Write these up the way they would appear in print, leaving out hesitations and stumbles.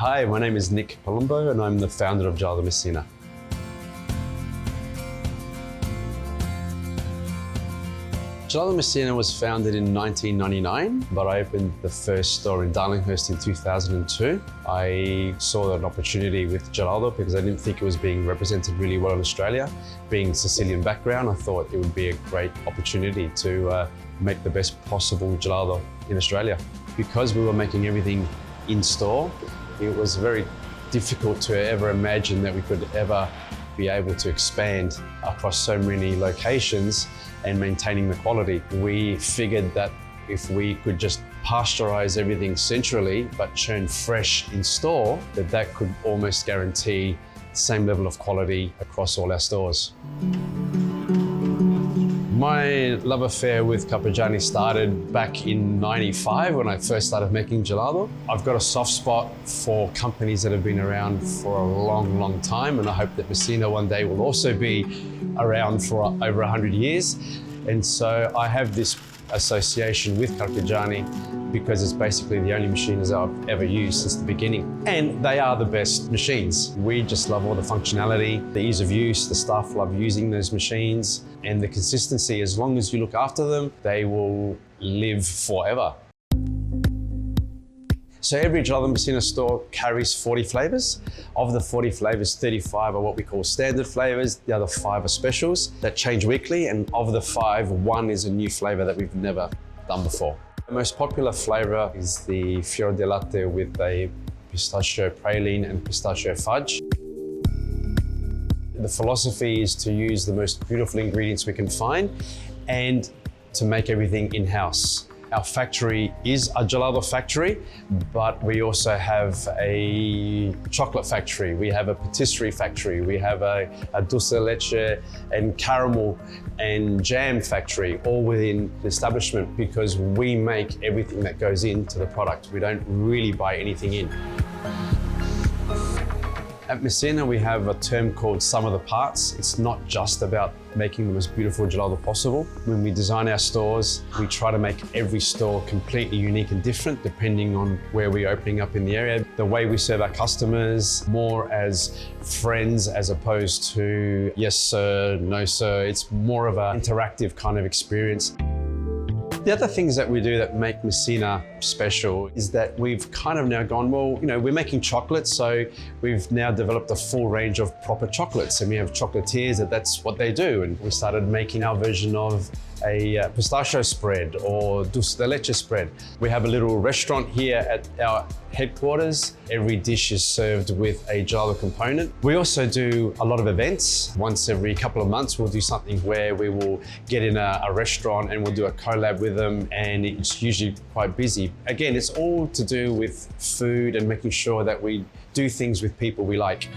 Hi, my name is 𝗚𝗶𝗀𝗀𝗀𝗀𝗀 and I'm the founder of Gelato Messina. Gelato Messina was founded in 1999, but I opened the first store in Darlinghurst in 2002. I saw an opportunity with gelato because I didn't think it was being represented really well in Australia. Being Sicilian background, I thought it would be a great opportunity to make the best possible gelato in Australia. Because we were making everything in store, it was very difficult to ever imagine that we could ever be able to expand across so many locations and maintaining the quality. We figured that if we could just pasteurize everything centrally but churn fresh in store, that could almost guarantee the same level of quality across all our stores. My love affair with Carpigiani started back in '95 when I first started making gelato. I've got a soft spot for companies that have been around for a long, long time, and I hope that Messina one day will also be around for over 100 years. And so I have this association with Carpigiani because it's basically the only machines I've ever used since the beginning. And they are the best machines. We just love all the functionality, the ease of use, the staff love using those machines, and the consistency. As long as you look after them, they will live forever. So every Gelato Messina store carries 40 flavors. Of the 40 flavors, 35 are what we call standard flavors. The other 5 are specials that change weekly. And of the 5, 1 is a new flavor that we've never done before. The most popular flavor is the fior di latte with a pistachio praline and pistachio fudge. The philosophy is to use the most beautiful ingredients we can find and to make everything in-house. Our factory is a gelato factory, but we also have a chocolate factory. We have a patisserie factory. We have a dulce de leche and caramel and jam factory, all within the establishment, because we make everything that goes into the product. We don't really buy anything in. At Messina, we have a term called sum of the parts. It's not just about making the most beautiful gelato possible. When we design our stores, we try to make every store completely unique and different depending on where we're opening up in the area. The way we serve our customers, more as friends as opposed to yes sir, no sir. It's more of an interactive kind of experience. The other things that we do that make Messina special is that we've kind of now gone, well, we're making chocolates, so we've now developed a full range of proper chocolates, and we have chocolatiers that's what they do. And we started making our version of a pistachio spread or dulce de leche spread. We have a little restaurant here at our headquarters. Every dish is served with a gelato component. We also do a lot of events. Once every couple of months, we'll do something where we will get in a restaurant and we'll do a collab with them, and it's usually quite busy. Again, it's all to do with food and making sure that we do things with people we like.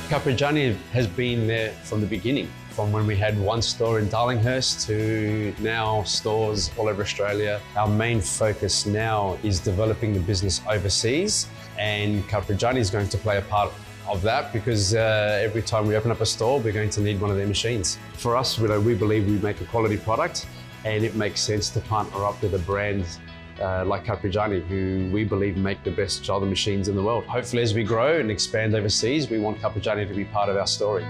Carpigiani has been there from the beginning. From when we had one store in Darlinghurst to now stores all over Australia. Our main focus now is developing the business overseas, and Carpigiani is going to play a part of that because every time we open up a store, we're going to need one of their machines. For us, we believe we make a quality product, and it makes sense to partner up with a brand like Carpigiani, who we believe make the best gelato machines in the world. Hopefully, as we grow and expand overseas, we want Carpigiani to be part of our story.